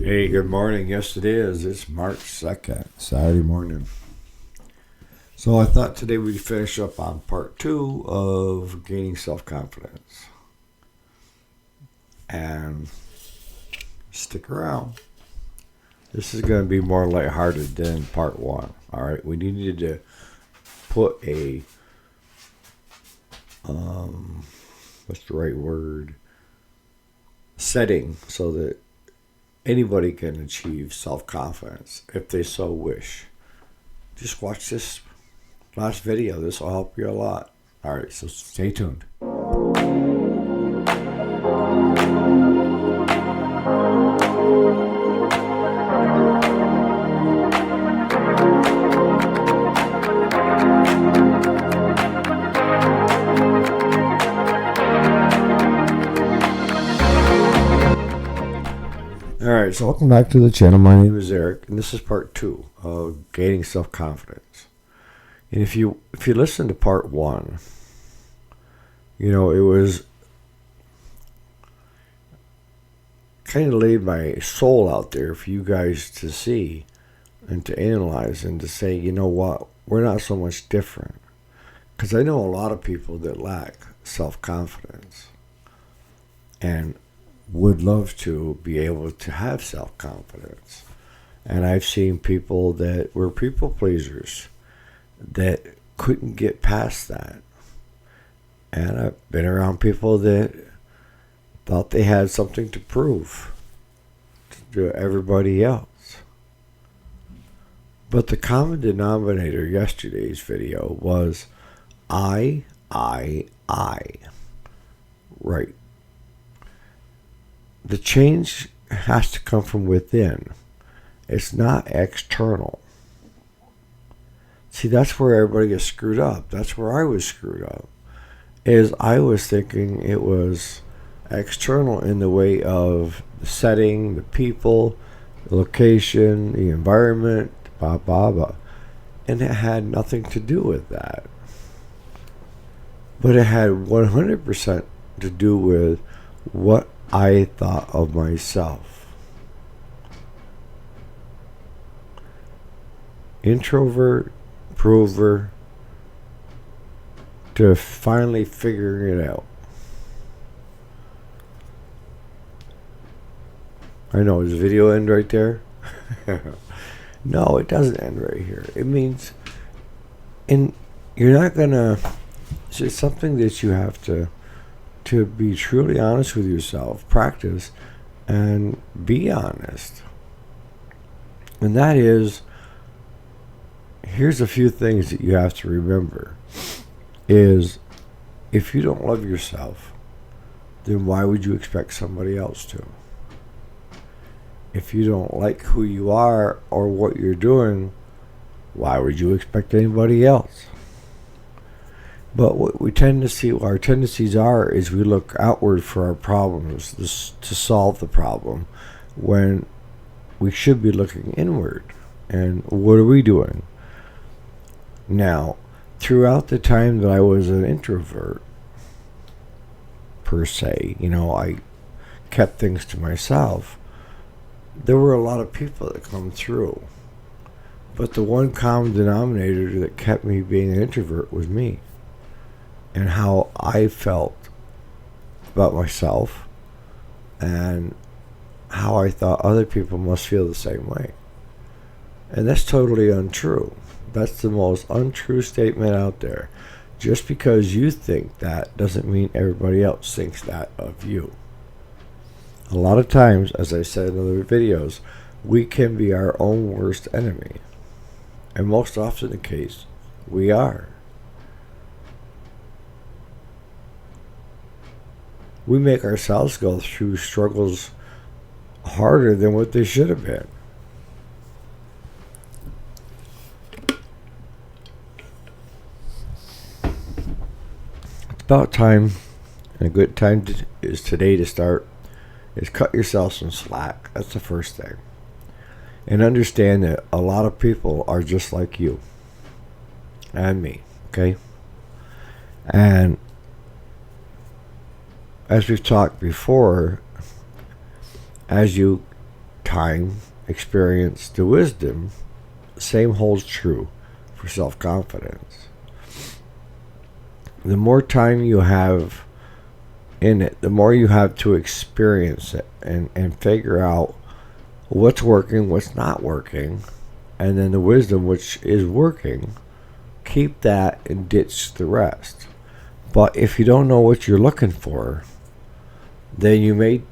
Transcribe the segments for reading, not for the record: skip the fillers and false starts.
Hey, good morning. Yes, it is. It's March 2nd, Saturday morning. So I thought today we'd finish up on part 2 of gaining self-confidence. And stick around. This is going to be more lighthearted than part 1. All right, we needed to put a, what's the right word? Setting so that anybody can achieve self-confidence if they so wish. Just watch this last video. This will help you a lot. All right, so stay tuned. Alright, so welcome back to the channel. My name is Eric, and this is part 2 of gaining self-confidence. And if you listen to part 1, it was kind of laid my soul out there for you guys to see and to analyze and to say, you know what, we're not so much different. Because I know a lot of people that lack self-confidence and would love to be able to have self-confidence. And I've seen people that were people pleasers that couldn't get past that. And I've been around people that thought they had something to prove to everybody else. But the common denominator yesterday's video was I. Right. The change has to come from within. It's not external. See, that's where everybody gets screwed up. That's where I was screwed up. Is I was thinking it was external in the way of the setting, the people, the location, the environment, blah, blah, blah. And it had nothing to do with that. But it had 100% to do with what I thought of myself. Introvert, prover, to finally figuring it out. I know, does the video end right there? No, it doesn't end right here. It means, and you're not gonna, it's something that you have to be truly honest with yourself, practice, and be honest. And that is, here's a few things that you have to remember, is if you don't love yourself, then why would you expect somebody else to? If you don't like who you are or what you're doing, why would you expect anybody else? But what we tend to see, our tendencies are, is we look outward for our problems to solve the problem, when we should be looking inward. And what are we doing? Now, throughout the time that I was an introvert, per se, I kept things to myself, there were a lot of people that come through. But the one common denominator that kept me being an introvert was me. And how I felt about myself, and how I thought other people must feel the same way. And that's totally untrue. That's the most untrue statement out there. Just because you think that doesn't mean everybody else thinks that of you. A lot of times, as I said in other videos, we can be our own worst enemy. And most often the case, we are. We make ourselves go through struggles harder than what they should have been. It's about time, and a good time is today to start, is cut yourself some slack. That's the first thing. And understand that a lot of people are just like you and me, okay? And as we've talked before, as you time, experience, the wisdom, same holds true for self-confidence. The more time you have in it, the more you have to experience it and figure out what's working, what's not working, and then the wisdom which is working, keep that and ditch the rest. But if you don't know what you're looking for, then you may,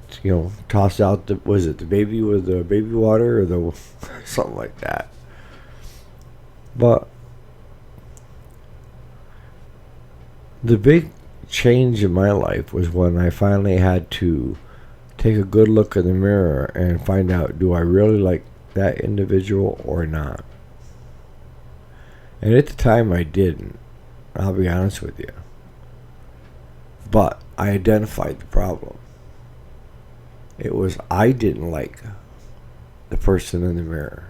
toss out the baby with the baby water or the something like that. But the big change in my life was when I finally had to take a good look in the mirror and find out, do I really like that individual or not? And at the time I didn't. I'll be honest with you. But I identified the problem. It was I didn't like the person in the mirror.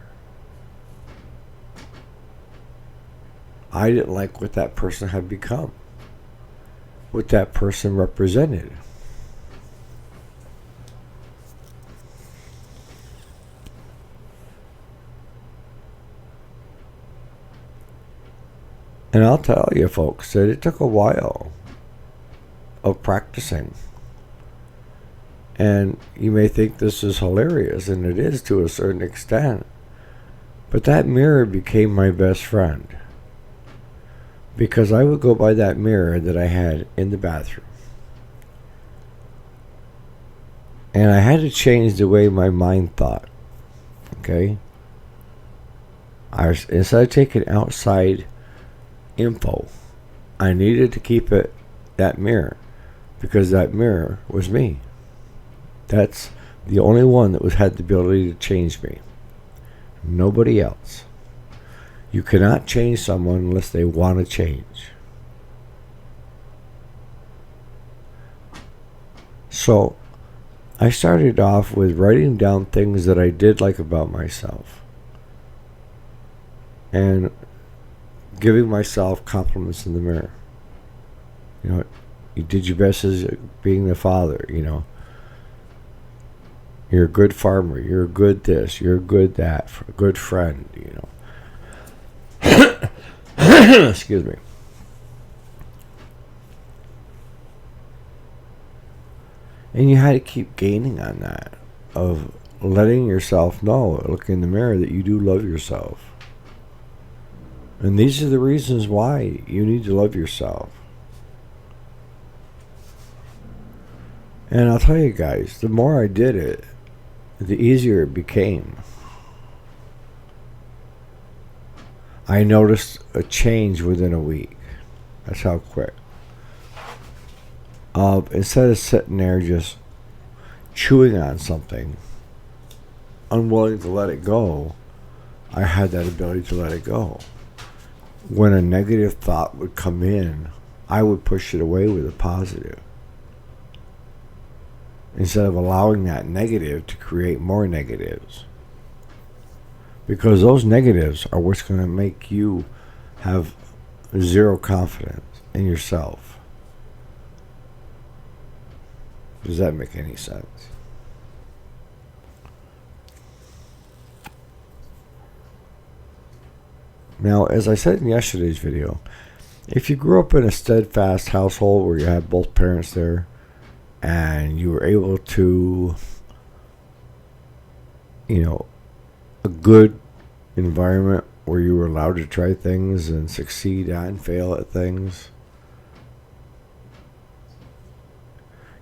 I didn't like what that person had become, what that person represented. And I'll tell you, folks, that it took a while of practicing. And you may think this is hilarious, and it is to a certain extent. But that mirror became my best friend. Because I would go by that mirror that I had in the bathroom. And I had to change the way my mind thought. Okay? Instead of taking outside info, I needed to keep it that mirror. Because that mirror was me. That's the only one that had the ability to change me. Nobody else. You cannot change someone unless they want to change. So, I started off with writing down things that I did like about myself. And giving myself compliments in the mirror. You did your best as being the father, You're a good farmer. You're a good this. You're a good that. A good friend, Excuse me. And you had to keep gaining on that, of letting yourself know, look in the mirror, that you do love yourself. And these are the reasons why you need to love yourself. And I'll tell you guys, the more I did it, the easier it became. I noticed a change within a week. That's how quick. Instead of sitting there just chewing on something, unwilling to let it go, I had that ability to let it go. When a negative thought would come in, I would push it away with a positive. Instead of allowing that negative to create more negatives. Because those negatives are what's going to make you have zero confidence in yourself. Does that make any sense? Now, as I said in yesterday's video, if you grew up in a steadfast household where you had both parents there, and you were able to, a good environment where you were allowed to try things and succeed and fail at things,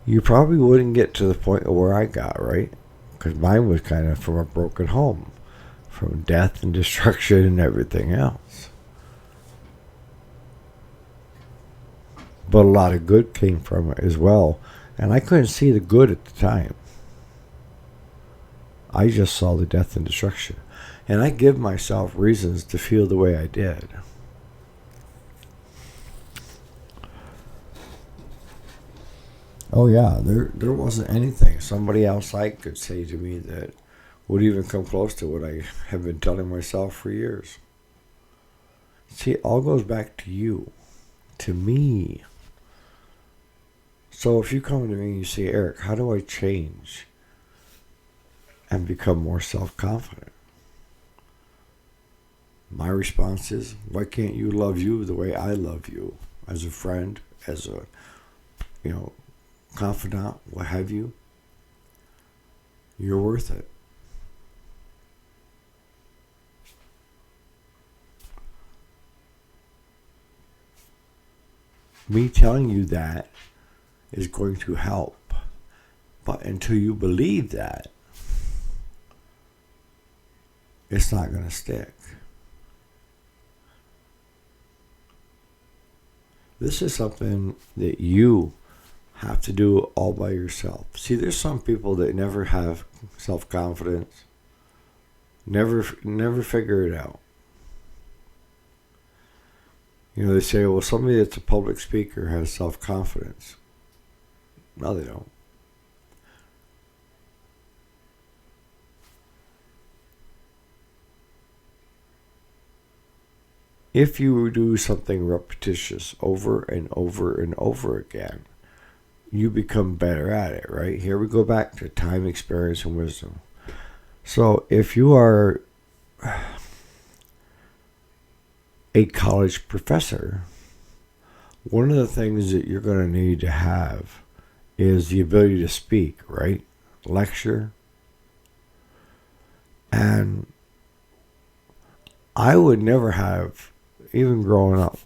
you probably wouldn't get to the point of where I got, right? Because mine was kind of from a broken home, from death and destruction and everything else. But a lot of good came from it as well. And I couldn't see the good at the time. I just saw the death and destruction. And I give myself reasons to feel the way I did. Oh yeah, there wasn't anything somebody outside could say to me that would even come close to what I have been telling myself for years. See, it all goes back to you. To me. So if you come to me and you say, Eric, how do I change? and become more self-confident. My response is, why can't you love you the way I love you? As a friend, as a, confidant, what have you? You're worth it. Me telling you that is going to help. But until you believe that, it's not going to stick. This is something that you have to do all by yourself. See, there's some people that never have self-confidence, never figure it out. They say, well, somebody that's a public speaker has self-confidence. No, they don't. If you do something repetitious over and over and over again, you become better at it, right? Here we go back to time, experience, and wisdom. So if you are a college professor, one of the things that you're going to need to have is the ability to speak, right? Lecture. And I would never have, even growing up,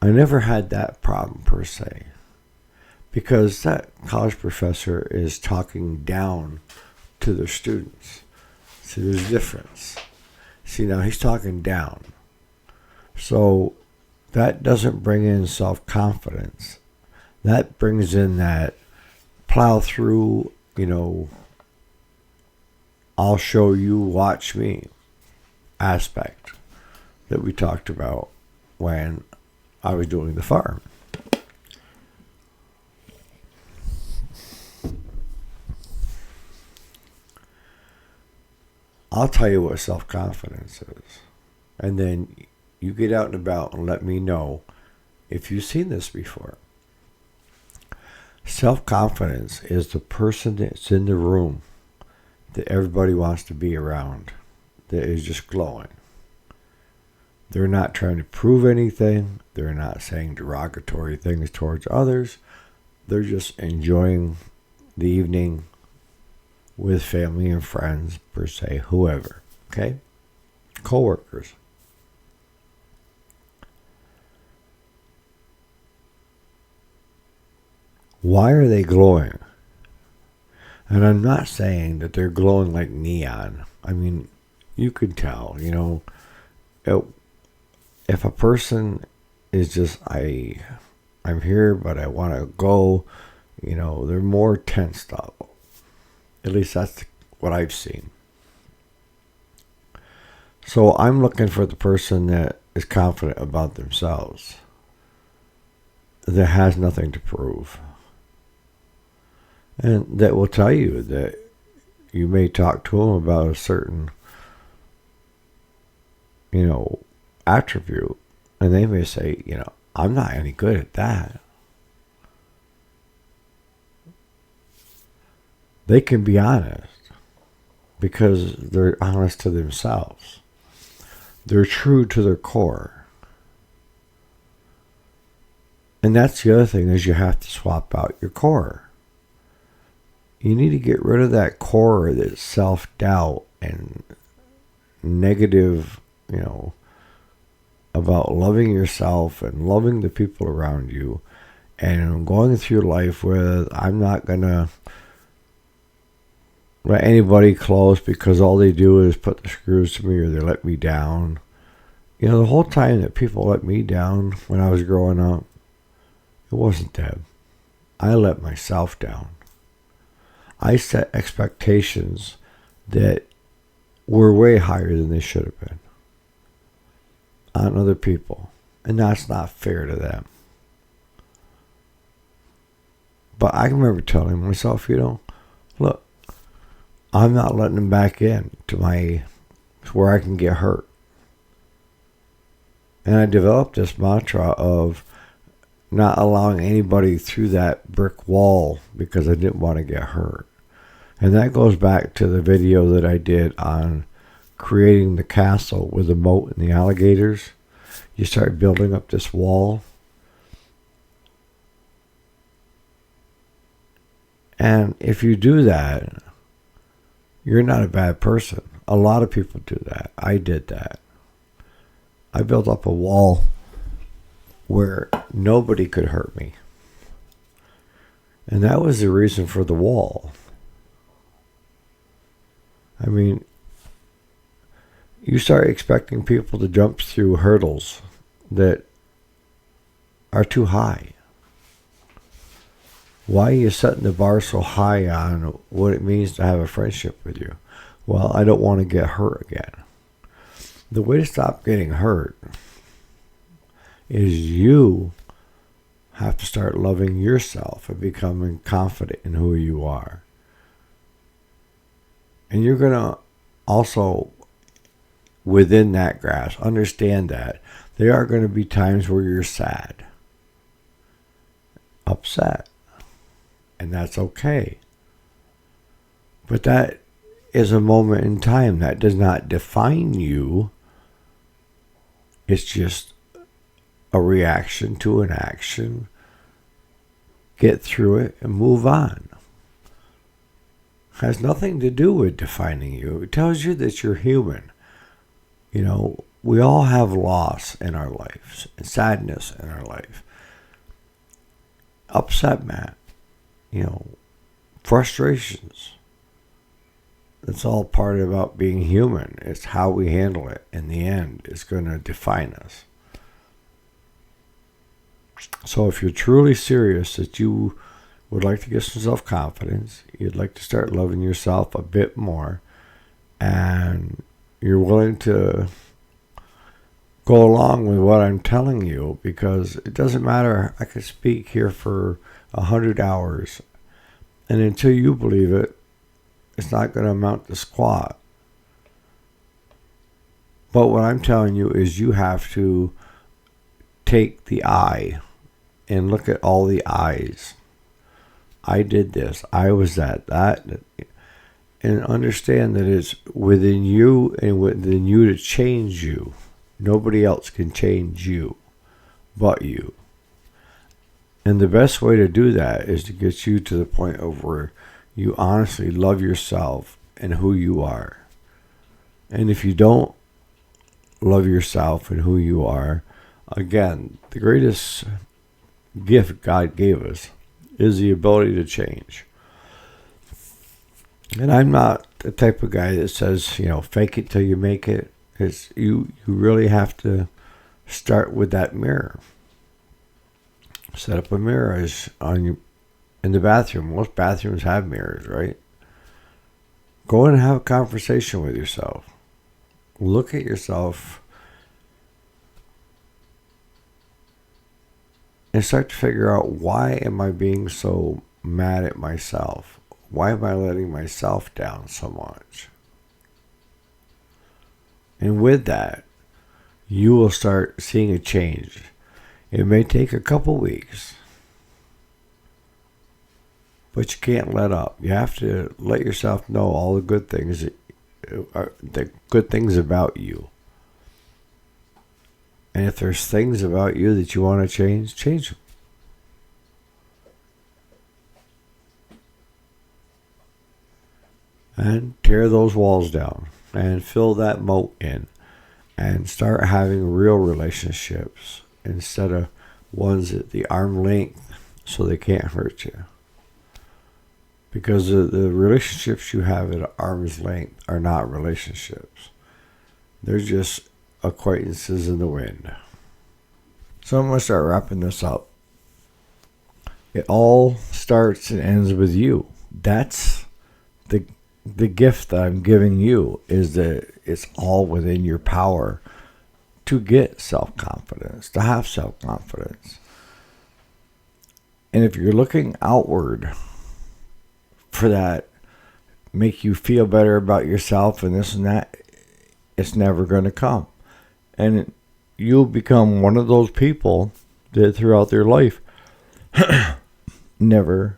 I never had that problem per se. Because that college professor is talking down to their students. See, there's a difference. See, now he's talking down. So that doesn't bring in self-confidence. That brings in that plow through, I'll show you, watch me aspect that we talked about when I was doing the farm. I'll tell you what self-confidence is. And then you get out and about and let me know if you've seen this before. Self-confidence is the person that's in the room that everybody wants to be around, that is just glowing. They're not trying to prove anything. They're not saying derogatory things towards others. They're just enjoying the evening with family and friends, per se, whoever, okay? Co-workers. Why are they glowing? And I'm not saying that they're glowing like neon. I mean, you can tell, if a person is just, I'm here, but I want to go, they're more tensed up. At least that's what I've seen. So I'm looking for the person that is confident about themselves, that has nothing to prove, and that will tell you that you may talk to them about a certain, attribute, and they may say, I'm not any good at that. They can be honest because they're honest to themselves. They're true to their core. And that's the other thing, is you have to swap out your core. You need to get rid of that core that's self-doubt and negative, about loving yourself and loving the people around you, and going through life with, I'm not going to let anybody close because all they do is put the screws to me or they let me down. The whole time that people let me down when I was growing up, it wasn't them. I let myself down. I set expectations that were way higher than they should have been on other people. And that's not fair to them. But I remember telling myself, look, I'm not letting them back in to where I can get hurt. And I developed this mantra of not allowing anybody through that brick wall because I didn't want to get hurt. And that goes back to the video that I did on creating the castle with the moat and the alligators. You start building up this wall. And if you do that, you're not a bad person. A lot of people do that. I did that. I built up a wall where nobody could hurt me. And that was the reason for the wall. I mean, you start expecting people to jump through hurdles that are too high. Why are you setting the bar so high on what it means to have a friendship with you? Well, I don't want to get hurt again. The way to stop getting hurt is you have to start loving yourself and becoming confident in who you are. And you're going to also, within that grasp, understand that there are going to be times where you're sad, upset, and that's okay. But that is a moment in time. That does not define you. It's just a reaction to an action. Get through it and move on. Has nothing to do with defining you. It tells you that you're human. You know, we all have loss in our lives and sadness in our life. Upsetment, frustrations. It's all part about being human. It's how we handle it. In the end, it's going to define us. So if you're truly serious that you would like to get some self-confidence, you'd like to start loving yourself a bit more, and you're willing to go along with what I'm telling you, because it doesn't matter. I could speak here for 100 hours, and until you believe it, it's not going to amount to squat. But what I'm telling you is you have to take the I and look at all the I's. I did this. I was that. And understand that it's within you and within you to change you. Nobody else can change you but you. And the best way to do that is to get you to the point of where you honestly love yourself and who you are. And if you don't love yourself and who you are, again, the greatest gift God gave us is the ability to change. And I'm not the type of guy that says, fake it till you make it. It's you really have to start with that mirror. Set up a mirror in the bathroom. Most bathrooms have mirrors, right? Go in and have a conversation with yourself. Look at yourself and start to figure out, why am I being so mad at myself? Why am I letting myself down so much? And with that, you will start seeing a change. It may take a couple weeks, but you can't let up. You have to let yourself know all the good things about you. And if there's things about you that you want to change them. And tear those walls down and fill that moat in and start having real relationships instead of ones at the arm length so they can't hurt you. Because the relationships you have at arm's length are not relationships. They're just acquaintances in the wind. So I'm going to start wrapping this up. It all starts and ends with you. That's the gift that I'm giving you, is that it's all within your power to get self-confidence, to have self-confidence. And if you're looking outward for that, make you feel better about yourself and this and that, it's never going to come. And you'll become one of those people that throughout their life never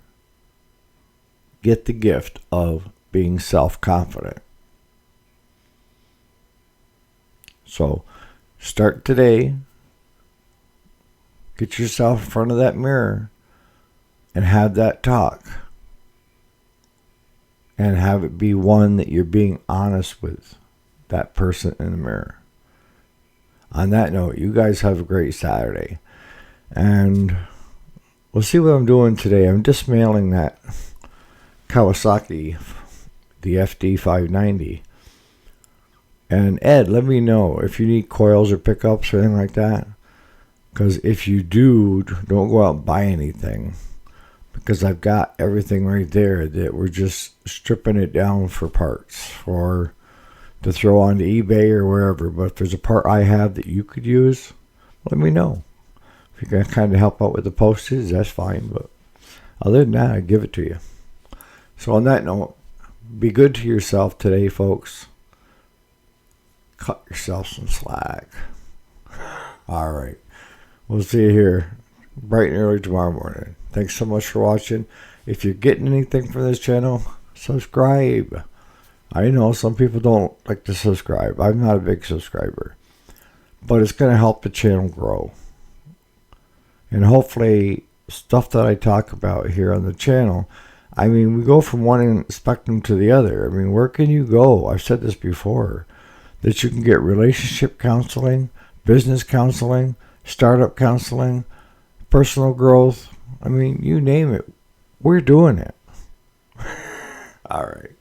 get the gift of being self-confident. So start today. Get yourself in front of that mirror and have that talk. And have it be one that you're being honest with that person in the mirror. On that note, you guys have a great Saturday. And we'll see what I'm doing today. I'm dismantling that Kawasaki, the FD590. And Ed, let me know if you need coils or pickups or anything like that. Because if you do, don't go out and buy anything. Because I've got everything right there that we're just stripping it down for parts or to throw onto eBay or wherever. But if there's a part I have that you could use, let me know. If you can kind of help out with the postage, that's fine. But other than that, I give it to you. So on that note, be good to yourself today, folks. Cut yourself some slack. All right. We'll see you here bright and early tomorrow morning. Thanks so much for watching. If you're getting anything from this channel, subscribe. I know some people don't like to subscribe. I'm not a big subscriber. But it's going to help the channel grow. And hopefully, stuff that I talk about here on the channel, I mean, we go from one spectrum to the other. I mean, where can you go? I've said this before. That you can get relationship counseling, business counseling, startup counseling, personal growth. I mean, you name it. We're doing it. All right.